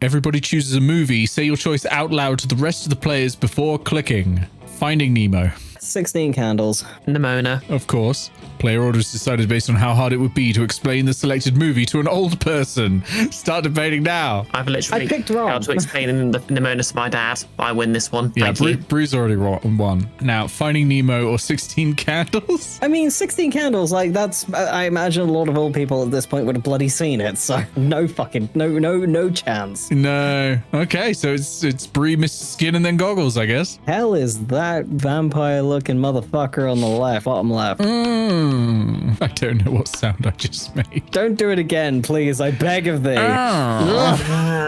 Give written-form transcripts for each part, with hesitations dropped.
Everybody chooses a movie. Say your choice out loud to the rest of the players before clicking. Finding Nemo. 16 Candles. Nimona. Of course. Player orders decided based on how hard it would be to explain the selected movie to an old person. Start debating now. I've literally I picked wrong. failed to explain the Nimona to my dad. I win this one. Yeah, Thank you. Bruce already won. Now, Finding Nemo or 16 Candles? I mean, 16 Candles, like, that's... I imagine a lot of old people at this point would have bloody seen it, so no chance. No. Okay, so it's Brie, Mr. Skin, and then Goggles, I guess. Hell is that vampire-looking motherfucker on the left, bottom left. I don't know what sound I just made. Don't do it again, please. I beg of thee. Ah.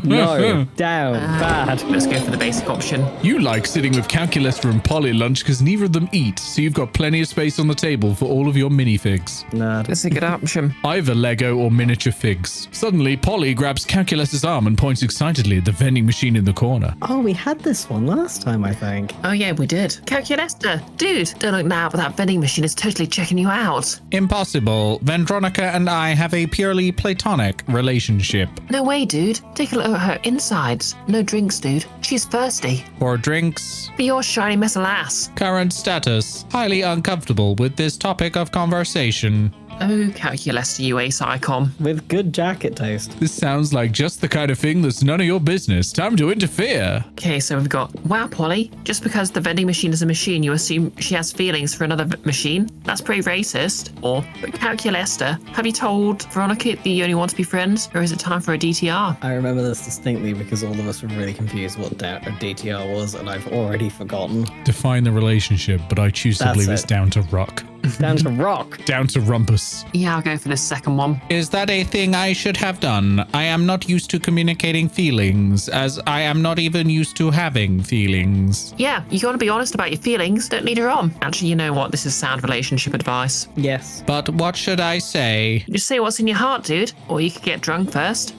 No. Down. Bad. Let's go for the basic option. You like sitting with Calculester and Polly lunch because neither of them eat, so you've got plenty of space on the table for all of your minifigs. Nerd. That's a good option. Either Lego or miniature figs. Suddenly, Polly grabs Calculester's arm and points excitedly at the vending machine in the corner. Oh, we had this one last time, I think. Oh yeah, we did. Calculester, dude, don't look now, but that vending machine is totally checking you out. Impossible. Vendronica and I have a purely platonic relationship. No way, dude. Take a look at her insides. No drinks, dude. She's thirsty. For drinks. For your shiny mess of ass. Current status. Highly uncomfortable with this topic of conversation. Oh, Calculester, you ace icon. With good jacket taste. This sounds like just the kind of thing that's none of your business. Time to interfere. Okay, so we've got, wow, Polly, just because the vending machine is a machine, you assume she has feelings for another machine? That's pretty racist. Or, but Calculester, have you told Veronica that you only want to be friends, or is it time for a DTR? I remember this distinctly because all of us were really confused what a DTR was, and I've already forgotten. Define the relationship, but I choose to That's believe it. it's down to Rock. Down to rock. Down to Rumpus. Yeah, I'll go for this second one. Is that a thing I should have done? I am not used to communicating feelings, as I am not even used to having feelings. Yeah, you gotta be honest about your feelings. Don't lead her on. Actually, you know what? This is sound relationship advice. Yes. But what should I say? Just say what's in your heart, dude. Or you could get drunk first.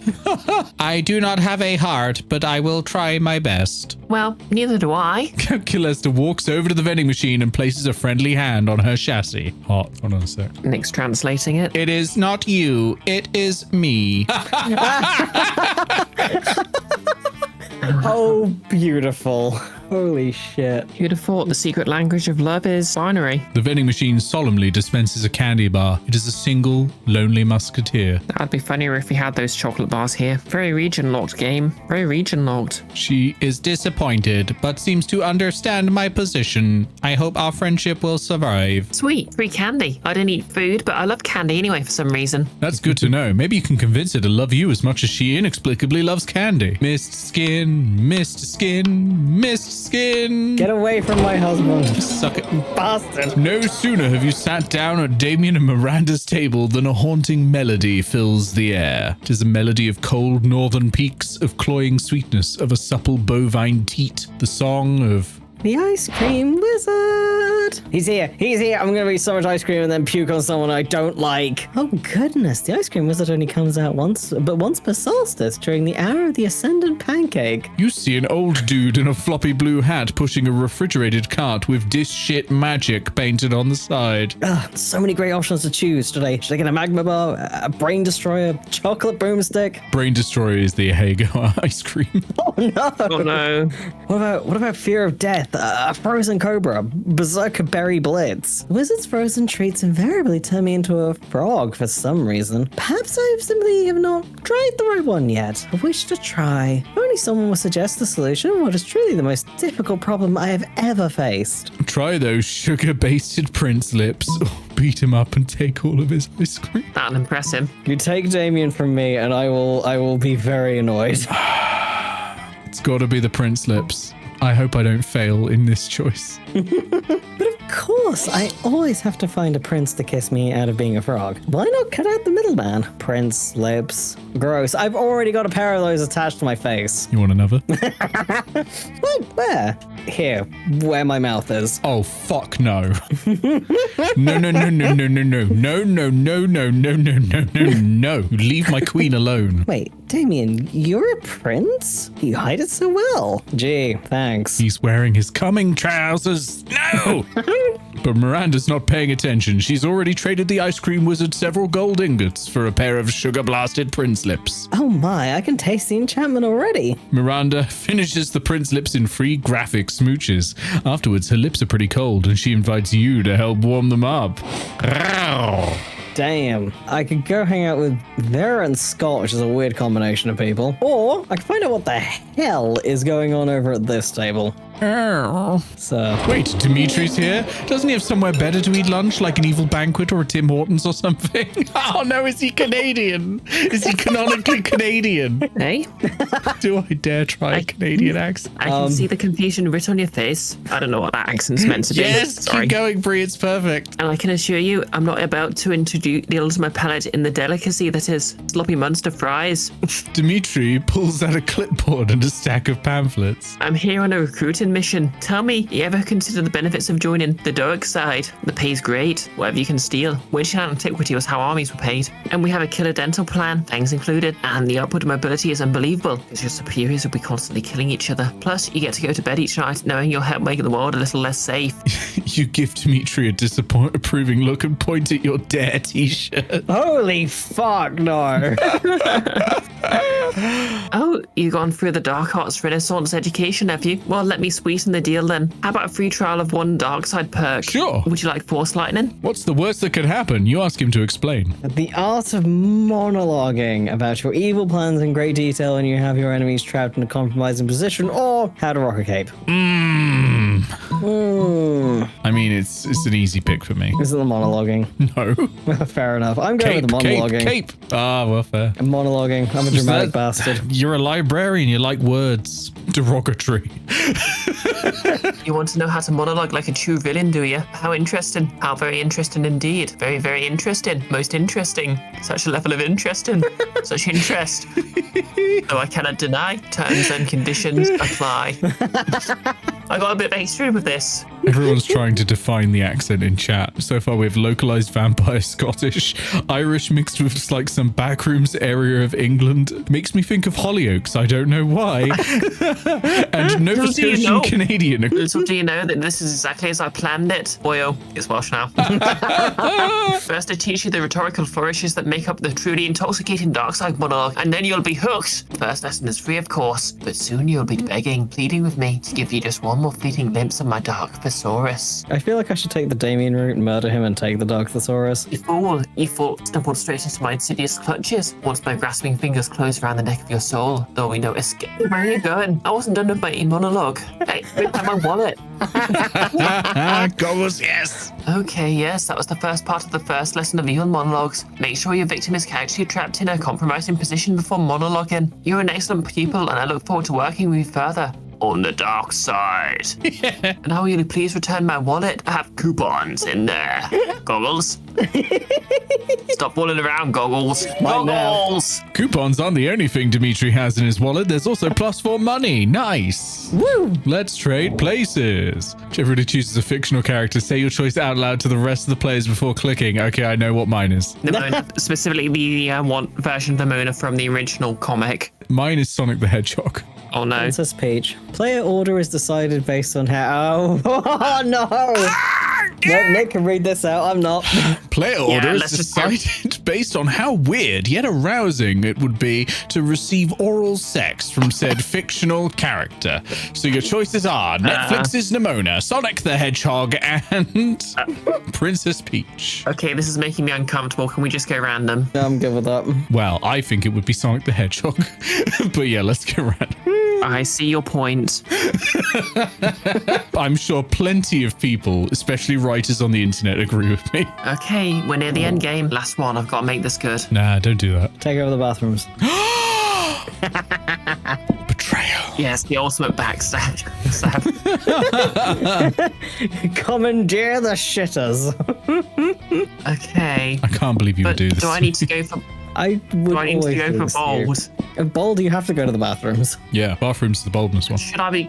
I do not have a heart, but I will try my best. Well, neither do I. Calculester walks over to the vending machine and places a friendly hand on her chassis. Hot. Hold on a sec. Nick's translating it. It is not you. It is me. Oh, beautiful. Holy shit. Who'd have thought the secret language of love is binary? The vending machine solemnly dispenses a candy bar. It is a single, lonely musketeer. That'd be funnier if we had those chocolate bars here. Very region locked game. Very region locked. She is disappointed, but seems to understand my position. I hope our friendship will survive. Sweet. Free candy. I don't eat food, but I love candy anyway for some reason. That's good to know. Maybe you can convince her to love you as much as she inexplicably loves candy. Mist Skin, Mist Skin, Mist Skin. Get away from my husband. Suck it. Bastard. No sooner have you sat down at Damien and Miranda's table than a haunting melody fills the air. 'Tis a melody of cold northern peaks, of cloying sweetness, of a supple bovine teat. The song of... The ice cream wizard. He's here. He's here. I'm going to eat so much ice cream and then puke on someone I don't like. Oh, goodness. The ice cream wizard only comes out once per solstice during the hour of the ascendant pancake. You see an old dude in a floppy blue hat pushing a refrigerated cart with dish shit magic painted on the side. Ugh, so many great options to choose. Should I get a magma bar, a brain destroyer, chocolate boomstick? Brain Destroyer is the Ahego ice cream. Oh, no. Oh no. What about fear of death? A frozen cobra, berserker berry blitz. Wizard's frozen treats invariably turn me into a frog for some reason. Perhaps I simply have not tried the right one yet. I wish to try. If only someone would suggest the solution. What is truly the most difficult problem I have ever faced. Try those sugar-basted Prince lips. Beat him up and take all of his ice cream. That'll impress him. You take Damien from me, and I will be very annoyed. It's got to be the Prince lips. I hope I don't fail in this choice. But of course, I always have to find a prince to kiss me out of being a frog. Why not cut out the middleman? Prince lips. Gross. I've already got a pair of those attached to my face. You want another? What? Where? Here, where my mouth is. Oh, fuck no. No, no, no, no, no, no, no. No, no, no, no, no, no, no, no, no. Leave my queen alone. Wait, Damien, you're a prince? You hide it so well. Gee, thanks. He's wearing his coming trousers. No! But Miranda's not paying attention. She's already traded the ice cream wizard several gold ingots for a pair of sugar-blasted prince lips. Oh my, I can taste the enchantment already. Miranda finishes the prince lips in free graphic smooches. Afterwards, her lips are pretty cold, and she invites you to help warm them up. Damn. I could go hang out with Vera and Scott, which is a weird combination of people. Or I could find out what the hell is going on over at this table. So, Wait, Dimitri's here? Doesn't he have somewhere better to eat lunch, like an evil banquet or a Tim Hortons or something? Oh no, is he Canadian? Is he canonically Canadian? Hey, Do I dare try a Canadian accent? I can see the confusion written on your face. I don't know what that accent's meant to be. Yes, Sorry. keep going, Brie, it's perfect. And I can assure you, I'm not about to indulge my palate in the delicacy that is sloppy Munster fries. Dimitri pulls out a clipboard and a stack of pamphlets. I'm here on a recruiting mission. Tell me, you ever consider the benefits of joining the Doic side? The pay's great, whatever you can steal, which in antiquity was how armies were paid. And we have a killer dental plan, fangs included, and the upward mobility is unbelievable, because your superiors will be constantly killing each other. Plus, you get to go to bed each night knowing you'll help make the world a little less safe. You give Dimitri a approving look and point at your Dare t-shirt. holy fuck, no. Oh, you've gone through the Dark Arts Renaissance education, have you? Well, let me sweeten the deal then. How about a free trial of one dark side perk? Sure. Would you like Force Lightning? What's the worst that could happen? You ask him to explain. The art of monologuing about your evil plans in great detail and you have your enemies trapped in a compromising position, or how to rock a cape. I mean, it's an easy pick for me. This is the monologuing. No. Fair enough. I'm going with the monologuing. Cape. Ah, well, fair. I'm monologuing. I'm a dramatic bastard. You're a librarian. You like words. Derogatory. You want to know how to monologue like a true villain, do you? How interesting. How very interesting indeed. Very, very interesting. Most interesting. Such a level of interesting. Such interest. Though I cannot deny, terms and conditions apply. I got a bit of history with this. Everyone's trying to define the accent in chat. So far, we've localized vampire Scottish, Irish mixed with just like some backrooms area of England. Makes me think of Hollyoaks. I don't know why. And Nova Little do you Scotian know. Canadian. Little do you know that this is exactly as I planned it. Boyo, it's Welsh now. First I teach you the rhetorical flourishes that make up the truly intoxicating dark side monologue, and then you'll be hooked. First lesson is free, of course, but soon you'll be begging, pleading with me to give you just one more fleeting glimpse of my dark thesaurus. I feel like I should take the Damien route, murder him, and take the Dark Thesaurus. You fool, you thought stumbled straight into my insidious clutches once my grasping fingers closed around the neck of your soul, though we know escape. Where are you going? I wasn't done with my monologue. Hey, bring back my wallet. Goggles, yes. Okay, yes, that was the first part of the first lesson of evil monologues. Make sure your victim is actually trapped in a compromising position before monologuing. You're an excellent pupil, and I look forward to working with you further. On the dark side. And now will you please return my wallet? I have coupons in there. Goggles. Stop walling around, Goggles. Goggles. Coupons aren't the only thing Dimitri has in his wallet. There's also +4 money. Nice. Woo! Let's trade places. Everybody chooses a fictional character. Say your choice out loud to the rest of the players before clicking. Okay, I know what mine is. Nimona, specifically the one version of Nimona from the original comic. Mine is Sonic the Hedgehog. Oh no. Princess Peach. Player order is decided based on how. Oh no! No, Nick can read this out. I'm not. Player order is let's just go. decided based on how weird yet arousing it would be to receive oral sex from said fictional character. So your choices are Netflix's Nimona, Sonic the Hedgehog, and Princess Peach. Okay, this is making me uncomfortable. Can we just go random? I'm good with that. Well, I think it would be Sonic the Hedgehog. But yeah, let's go random. I see your point. I'm sure plenty of people, especially writers on the internet, agree with me. Okay, we're near the end game. Last one. I've got to make this good. Nah, don't do that. Take over the bathrooms. Betrayal. Yes, the ultimate backstab. Commandeer the shitters. Okay. I can't believe you would But do this. do I need to go for I would do I need to always go do for this to you. bowls? Bold, you have to go to the bathrooms. Yeah, bathroom's the boldness one. Should I be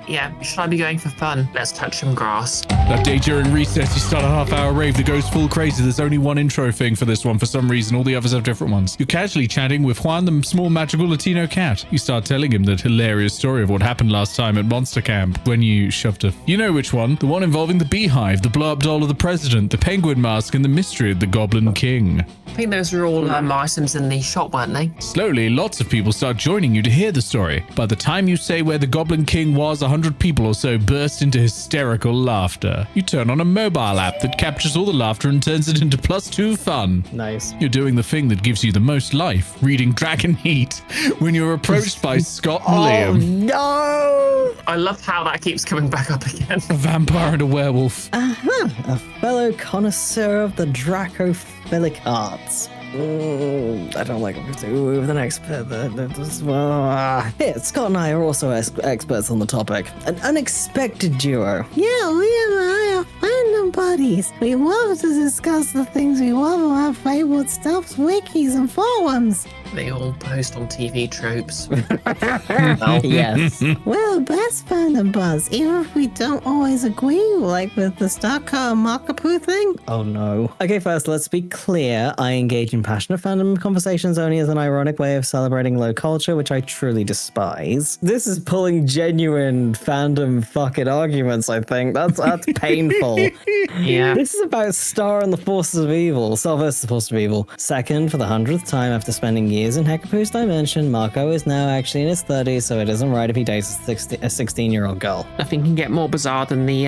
going for fun? Let's touch some grass. That day during recess, you start a half-hour rave that goes full crazy. There's only one intro thing for this one for some reason. All the others have different ones. You're casually chatting with Juan, the small magical Latino cat. You start telling him that hilarious story of what happened last time at Monster Camp when you shoved a... You know which one? The one involving the beehive, the blow-up doll of the president, the penguin mask, and the mystery of the Goblin King. I think those were all items in the shop, weren't they? Slowly, lots of people start joining you to hear the story. By the time you say where the Goblin King was, 100 people or so burst into hysterical laughter. You turn on a mobile app that captures all the laughter and turns it into +2 fun. Nice. You're doing the thing that gives you the most life, reading Dragon Heat, when you're approached by Scott and Liam. No! I love how that keeps coming back up again. A vampire and a werewolf. A fellow connoisseur of the Dracophilic arts. I don't like what to do with an expert. Here, Scott and I are also experts on the topic. An unexpected duo. Yeah, Liam and I are fandom buddies. We love to discuss the things we love about favorite stuffs, wikis, and forums. They all post on TV tropes. Yes. We're the best fandom buds, even if we don't always agree, like with the Starcar and Markapoo thing. Oh no. Okay, first, let's be clear. I engage in passionate fandom conversations only as an ironic way of celebrating low culture, which I truly despise. This is pulling genuine fandom fucking arguments, I think. That's painful. Yeah. This is about Star and the Forces of Evil. Star versus the Forces of Evil. Second, for the 100th time after spending years in Hekapoo's dimension, Marco is now actually in his 30s, so it isn't right if he dates a 16-year-old girl. Nothing can get more bizarre than the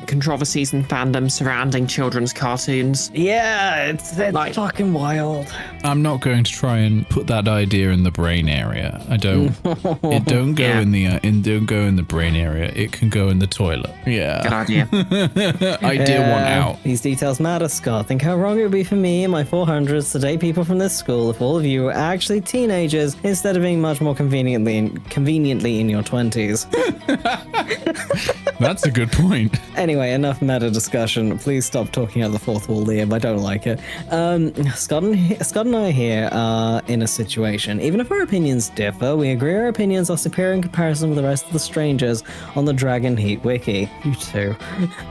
controversies and fandom surrounding children's cartoons. Yeah, it's Like- fucking wild. I'm not going to try and put that idea in the brain area. I don't. It don't go Yeah. in the don't go in the brain area. It can go in the toilet. Yeah. Good idea. Idea one out. These details matter, Scott. Think how wrong it would be for me and my 400s to date people from this school if all of you were actually teenagers instead of being much more conveniently in your 20s. That's a good point. Anyway, enough meta discussion. Please stop talking out the fourth wall, Liam. I don't like it. Scott and I here are in a situation. Even if our opinions differ, we agree our opinions are superior in comparison with the rest of the strangers on the Dragon Heat wiki. You too.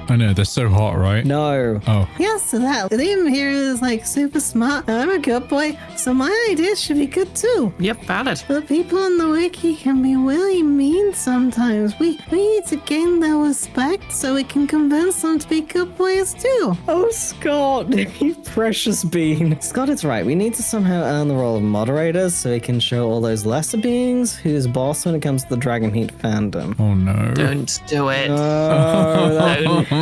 I know, they're so hot, right? No. Oh. Yes, so that Liam here is like super smart, and I'm a good boy, so my ideas should be good too. Yep, valid. But people on the wiki can be really mean sometimes. We need to gain their respect so we can convince them to be good boys too. Oh, Scott, you precious bean. Scott is right. We need to somehow earn the role of moderators so we can show all those lesser beings who's boss when it comes to the Dragon Heat fandom. Oh no. Don't do it.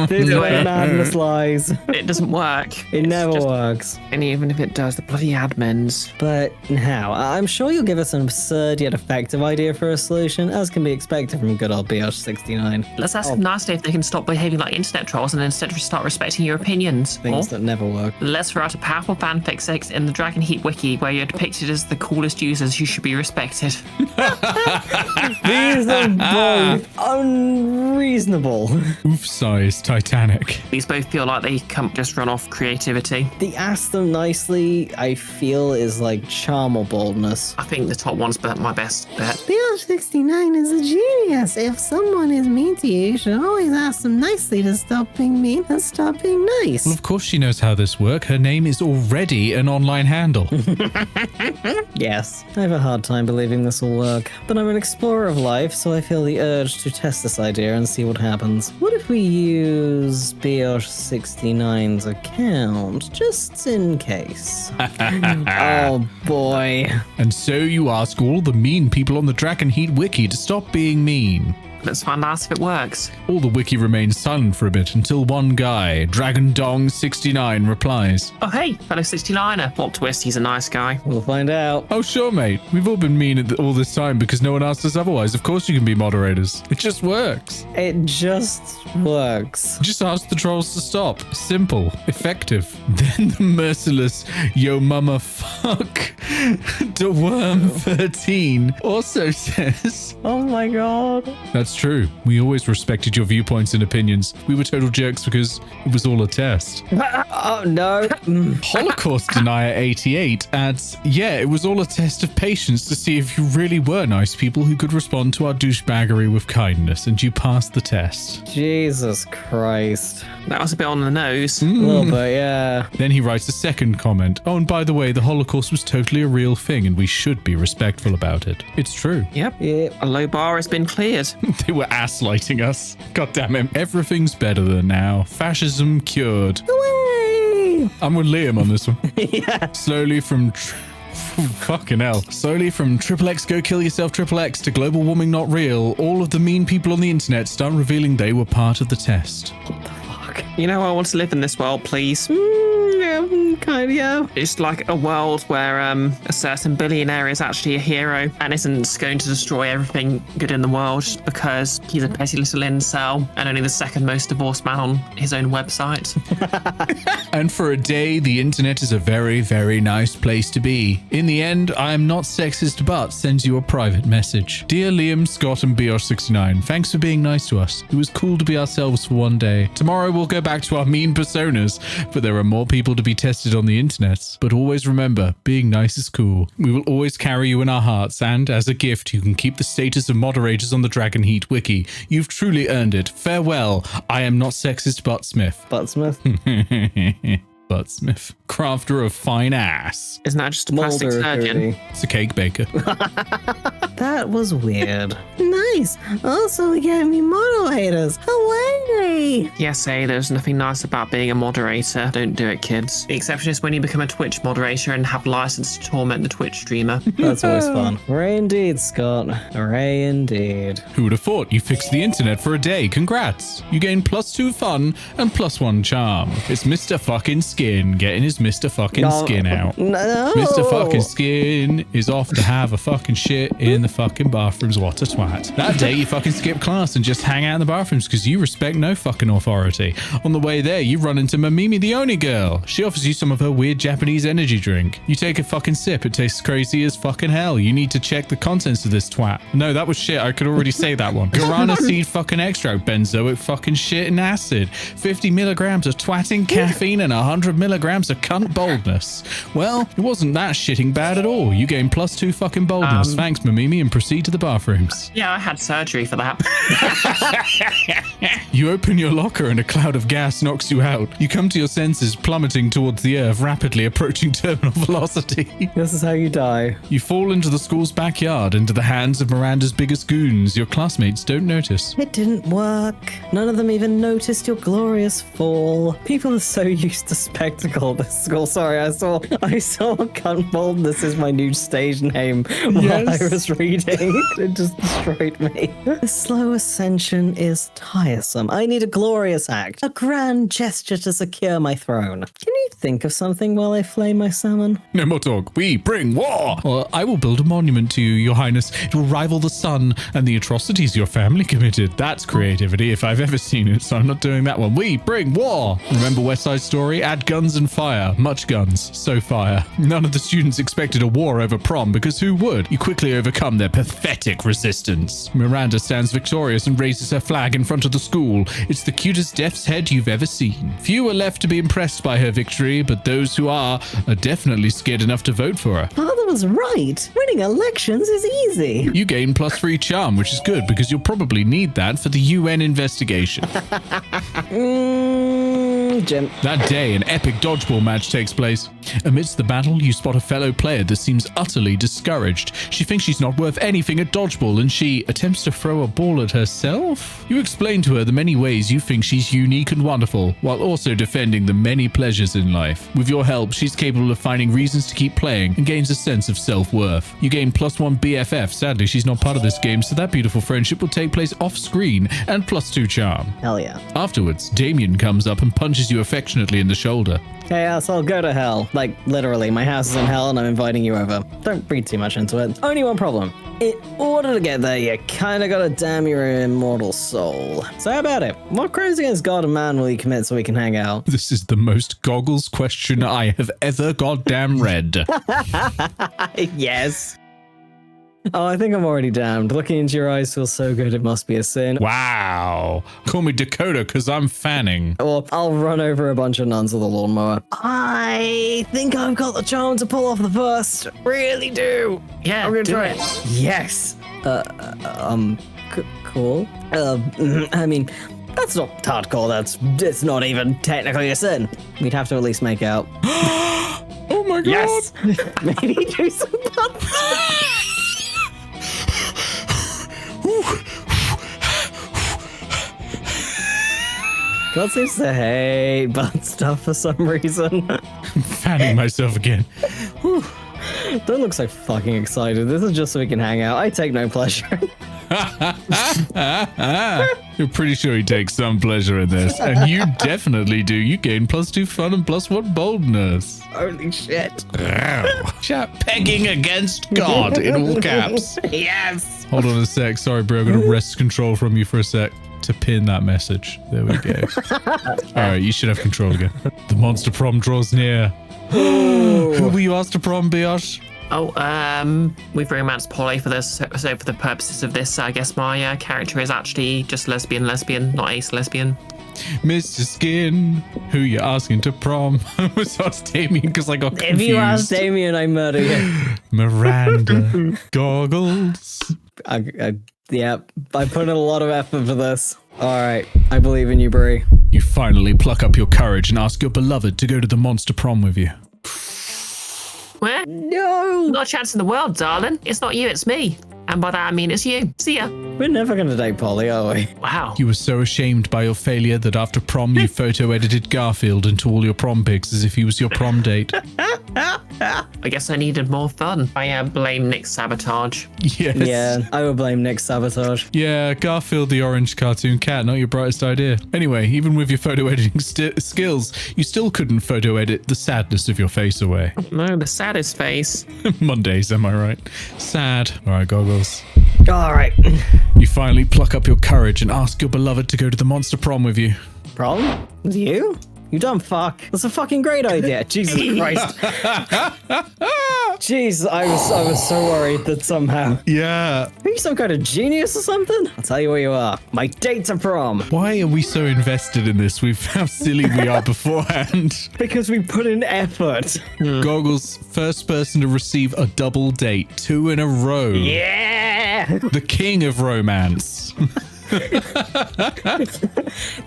This is Do where it. madness lies. It doesn't work. It It's never just- works. And even if it does, the bloody admins. But how? I'm sure you'll give us an absurd yet effective idea for a solution, as can be expected from good old BH69. Let's ask them nicely if they can stop behaving like internet trolls and instead start respecting your opinions. Things Or that never work. let's write a powerful fanfic sex in the Dragon Heat wiki where you're depicted as the coolest users who should be respected. These are both unreasonable. Oof-sized Titanic. These both feel like they can't just run off creativity. The ask them nicely, I feel, is like charm or boldness. I think the top one's my best bet. BL69 is a genius. If someone is mean to you, you should always ask them nicely to stop being mean and stop being nice. Well, of course she knows how this works. Her name is already an online handle. Yes, I have a hard time believing this will work, but I'm an explorer of life, so I feel the urge to test this idea and see what happens. What if we use BH69's account, just in case? Oh boy. And so you ask all the mean people on the Dragon Heat wiki to stop being mean. Let's find out if it works. All the wiki remains silent for a bit until one guy, Dragon Dong 69, replies. Oh, hey, fellow 69er. Plot twist, he's a nice guy. We'll find out. Oh, sure, mate. We've all been mean all this time because no one asked us otherwise. Of course you can be moderators. It just works. It just works. Just ask the trolls to stop. Simple. Effective. Then the merciless yo mama fuck DeWorm13 also says, Oh my god. that's That's true. We always respected your viewpoints and opinions. We were total jerks because it was all a test. Oh, no. Holocaust Denier 88 adds, yeah, it was all a test of patience to see if you really were nice people who could respond to our douchebaggery with kindness, and you passed the test. Jesus Christ. That was a bit on the nose. A little bit, yeah. Then he writes a second comment. Oh, and by the way, the Holocaust was totally a real thing, and we should be respectful about it. It's true. Yep. Yeah. A low bar has been cleared. They were gaslighting us. God damn it. Everything's better than now. Fascism cured. Hooray! I'm with Liam on this one. Yeah. Slowly from... fucking hell. Slowly from XXX go kill yourself XXX to global warming not real, all of the mean people on the internet start revealing they were part of the test. You know, I want to live in this world, please. Kind of, yeah. It's like a world where a certain billionaire is actually a hero and isn't going to destroy everything good in the world just because he's a petty little incel and only the second most divorced man on his own website. And for a day, the internet is a very, very nice place to be. In the end, I am not sexist, but sends you a private message. Dear Liam, Scott, and BR69, thanks for being nice to us. It was cool to be ourselves for one day. Tomorrow we'll go back to our mean personas, but there are more people to be tested on the internet. But always remember, being nice is cool. We will always carry you in our hearts, and as a gift, you can keep the status of moderators on the Dragon Heat wiki. You've truly earned it. Farewell. I am not sexist, Buttsmith. Buttsmith. Buttsmith, crafter of fine ass. Isn't that just a plastic Mulder surgeon? 30. It's a cake baker. That was weird. Nice. Also, we get me moderators. Hooray! Yes, there's nothing nice about being a moderator. Don't do it, kids. The exception is when you become a Twitch moderator and have license to torment the Twitch streamer. That's always fun. Hooray indeed, Scott. Hooray indeed. Who would have thought you fixed the internet for a day? Congrats. You gain +2 fun and +1 charm. It's Mr. Fucking Skin getting his Mr. Fucking Skin out. No. Mr. Fucking Skin is off to have a fucking shit in the fucking bathrooms. What a twat. That day you fucking skip class and just hang out in the bathrooms because you respect no fucking authority. On the way there, you run into Mamimi the Oni girl. She offers you some of her weird Japanese energy drink. You take a fucking sip. It tastes crazy as fucking hell. You need to check the contents of this twat. No, that was shit. I could already say that one. Guarana seed fucking extract, benzoic fucking shit and acid. 50 milligrams of twatting caffeine and 100 milligrams of cunt boldness. Well, it wasn't that shitting bad at all. You gain +2 fucking boldness. Thanks, Mamimi, and proceed to the bathrooms. Yeah, I had surgery for that. You open your locker and a cloud of gas knocks you out. You come to your senses, plummeting towards the earth, rapidly approaching terminal velocity. This is how you die. You fall into the school's backyard, into the hands of Miranda's biggest goons. Your classmates don't notice. It didn't work. None of them even noticed your glorious fall. People are so used to spectacle at this school. Sorry, I saw Cunt Boldness is my new stage name while I was reading. It just destroyed me. The slow ascension is tiresome. I need a glorious act, a grand gesture to secure my throne. Can you think of something while I flame my salmon? No more talk. We bring war. Or I will build a monument to you, Your Highness. It will rival the sun and the atrocities your family committed. That's creativity if I've ever seen it, so I'm not doing that one. We bring war. Remember West Side Story? Add guns and fire. Much guns, so fire. None of the students expected a war over prom because who would? You quickly overcome their pathetic resistance. Miranda stands victorious and raises her flag in front of the school. It's the cutest death's head you've ever seen. Few are left to be impressed by her victory, but those who are definitely scared enough to vote for her. Father was right. Winning elections is easy. You gain +3 charm, which is good because you'll probably need that for the UN investigation. Jim. That day, an epic dodgeball match takes place. Amidst the battle, you spot a fellow player that seems utterly discouraged. She thinks she's not worth anything at dodgeball, and she attempts to throw a ball at herself. You explain to her the many ways you think she's unique and wonderful, while also defending the many pleasures in life. With your help, she's capable of finding reasons to keep playing and gains a sense of self-worth. You gain +1 BFF. Sadly, she's not part of this game, so that beautiful friendship will take place off-screen, and +2 charm. Hell yeah. Afterwards, Damien comes up and punches you affectionately in the shoulder. Hey, asshole, go to hell. Like, literally, my house is in hell and I'm inviting you over. Don't read too much into it. Only one problem. In order to get there, you kinda gotta damn your immortal soul. So how about it? What crimes against God and man will you commit so we can hang out? This is the most goggles question I have ever goddamn read. Yes. Oh, I think I'm already damned. Looking into your eyes feels so good, it must be a sin. Wow. Call me Dakota because I'm fanning. Or I'll run over a bunch of nuns with a lawnmower. I think I've got the charm to pull off the first. Really do. Yeah, I'm gonna do try it. it. Yes. Cool. I mean, that's not hardcore. It's not even technically a sin. We'd have to at least make out. Oh my god. Yes. Maybe do some butt. God seems to hate butt stuff for some reason. I'm fanning myself again. Don't look so fucking excited. This is just so we can hang out. I take no pleasure. You're pretty sure he takes some pleasure in this. And you definitely do. You gain +2 fun and +1 boldness. Holy shit. Chat pegging against God in all caps. Yes. Hold on a sec. Sorry, bro. I'm going to wrest control from you for a sec to pin that message. There we go. All right, you should have control again. The monster prom draws near. Who will you ask to prom, Biash? Oh, we've romanced Polly for this. So for the purposes of this, I guess my character is actually just lesbian, not ace lesbian. Mr. Skin, who you asking to prom? I was asked Damien because I got confused. If you ask Damien, I murder you. Miranda goggles. Yeah, I put in a lot of effort for this. All right, I believe in you, Brie. You finally pluck up your courage and ask your beloved to go to the monster prom with you. Where? No, Not a chance in the world, darling. It's not you, it's me. And by that I mean it's you. See ya. we're never gonna date Polly, are we? Wow. You were so ashamed by your failure that after prom you photo edited Garfield into all your prom pics as if he was your prom date. I guess I needed more fun. I blame Nick's sabotage. Yes. Yeah, I would blame Nick's sabotage. Yeah, Garfield the orange cartoon cat, not your brightest idea. Anyway, even with your photo editing skills, you still couldn't photo edit the sadness of your face away. No, the saddest face. Mondays, am I right? Sad. All right, goggles. All right, You finally pluck up your courage and ask your beloved to go to the monster prom with you. prom with you? You dumb fuck. That's a fucking great idea. Jesus Christ. Jeez, I was so worried that somehow. Yeah. Are you some kind of genius or something? I'll tell you what you are. My date to prom. Why are we so invested in this with how silly we are beforehand? Because we put in effort. Goggles, first person to receive a double date, 2 in a row. Yeah. The king of romance.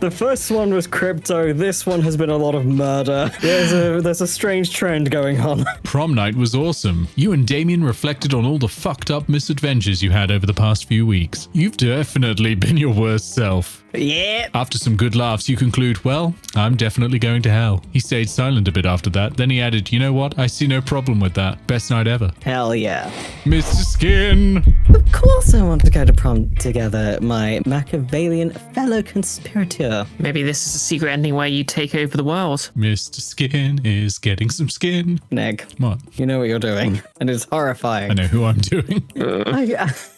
The first one was crypto. This one has been a lot of murder. There's a strange trend going on. Prom night was awesome. You and Damien reflected on all the fucked up misadventures you had over the past few weeks. You've definitely been your worst self. Yeah. After some good laughs, you conclude, well, I'm definitely going to hell. He stayed silent a bit after that. Then he added, you know what? I see no problem with that. Best night ever. Hell yeah. Mr. Skin. Of course I want to go to prom together, my Machiavellian fellow conspirator. Maybe this is a secret ending where you take over the world. Mr. Skin is getting some skin. Neg, Come on. you know what you're doing, and it's I horrifying. know who I'm doing.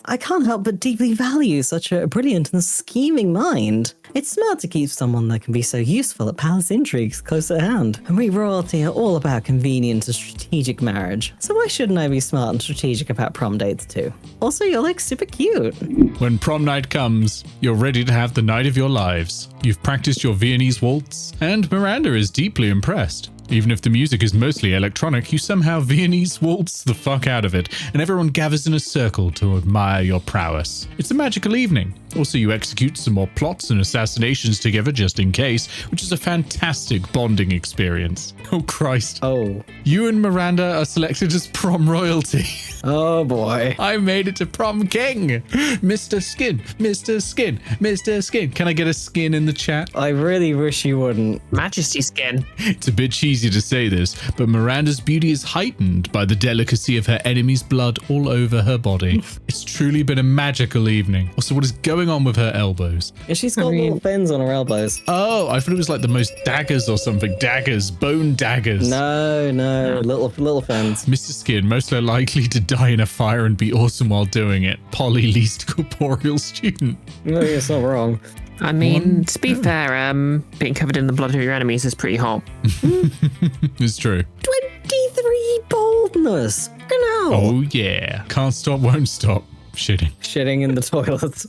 I can't help but deeply value such a brilliant and scheming mind. It's smart to keep someone that can be so useful at palace intrigues close at hand. And we royalty are all about convenience and strategic marriage. So why shouldn't I be smart and strategic about prom dates too? Also, you're like super cute. When prom night comes, you're ready to have the night of your lives. You've practiced your Viennese waltz, and Miranda is deeply impressed. Even if the music is mostly electronic, you somehow Viennese waltz the fuck out of it, and everyone gathers in a circle to admire your prowess. It's a magical evening. Also, you execute some more plots and assassinations together just in case, which is a fantastic bonding experience. Oh Christ. Oh. You and Miranda are selected as prom royalty. Oh boy. I made it to prom king. Mr. Skin, Mr. Skin, Mr. Skin. Can I get a skin in the chat? I really wish you wouldn't. Majesty skin. It's a bit cheesy to say this, but Miranda's beauty is heightened by the delicacy of her enemy's blood all over her body. It's truly been a magical evening. Also, what is going on with her elbows? Yeah, she's got little fins on her elbows. Oh, I thought it was like the most daggers or something. Daggers, bone daggers. No, little fins. Mr. Skin, most likely to die in a fire and be awesome while doing it. Polly, least corporeal student. No, it's not wrong. I mean, to be fair, being covered in the blood of your enemies is pretty hot. It's true. 23 boldness. hell. Oh, yeah. Can't stop, won't stop. Shitting. Shitting in the toilets.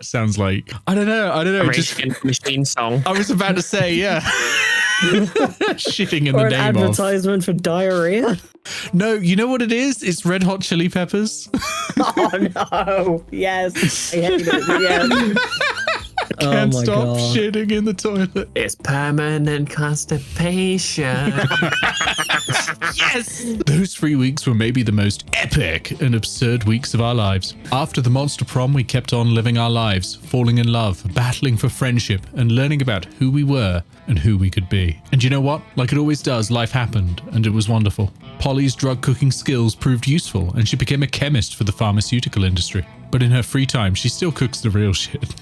Sounds like, I don't know. A Just, Rage Against the Machine song. I was about to say, yeah. Shitting in Or the an name of. advertisement for diarrhea. No, you know what it is? It's Red Hot Chili Peppers. Oh no! Yes, I hate it. Yes. Can't Oh my stop God. shitting in the toilet. It's permanent constipation. Yes! Those 3 weeks were maybe the most epic and absurd weeks of our lives. After the Monster Prom, we kept on living our lives, falling in love, battling for friendship, and learning about who we were and who we could be. And you know what? Like it always does, life happened, and it was wonderful. Polly's drug cooking skills proved useful, and she became a chemist for the pharmaceutical industry. But in her free time, she still cooks the real shit.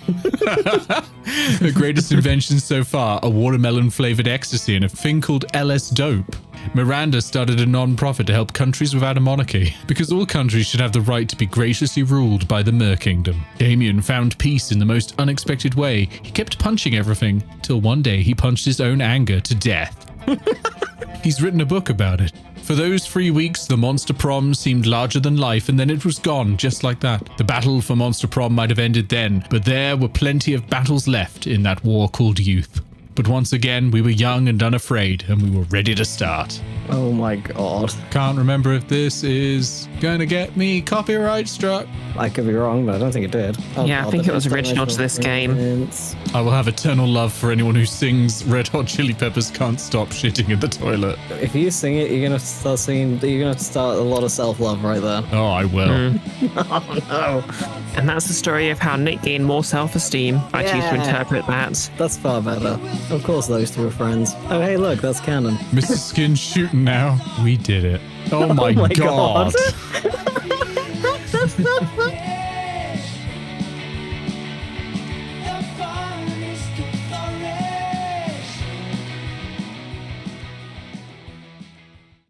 Her greatest inventions so far are watermelon-flavored ecstasy and a thing called LS Dope. Miranda started a non-profit to help countries without a monarchy, because all countries should have the right to be graciously ruled by the Mer Kingdom. Damien found peace in the most unexpected way. He kept punching everything, till one day he punched his own anger to death. He's written a book about it. For those 3 weeks, the Monster Prom seemed larger than life, and then it was gone, just like that. The battle for Monster Prom might have ended then, but there were plenty of battles left in that war called youth. But once again, we were young and unafraid, and we were ready to start. Oh my God. Can't remember if this is gonna get me copyright struck. I could be wrong, but I don't think it did. Oh, Yeah, I God, think the it was best original to this game. reference. I will have eternal love for anyone who sings Red Hot Chili Peppers Can't Stop Shitting in the Toilet. If you sing it, you're gonna start singing. You're gonna start a lot of self-love right there. Oh, I will. Oh no, And that's the story of how Nick gained more self-esteem. I choose to Yeah. interpret that. that's far better. Of course, those two are friends. Oh hey, look, that's canon. Mrs. Skin's shooting now. We did it. Oh my, my God. God.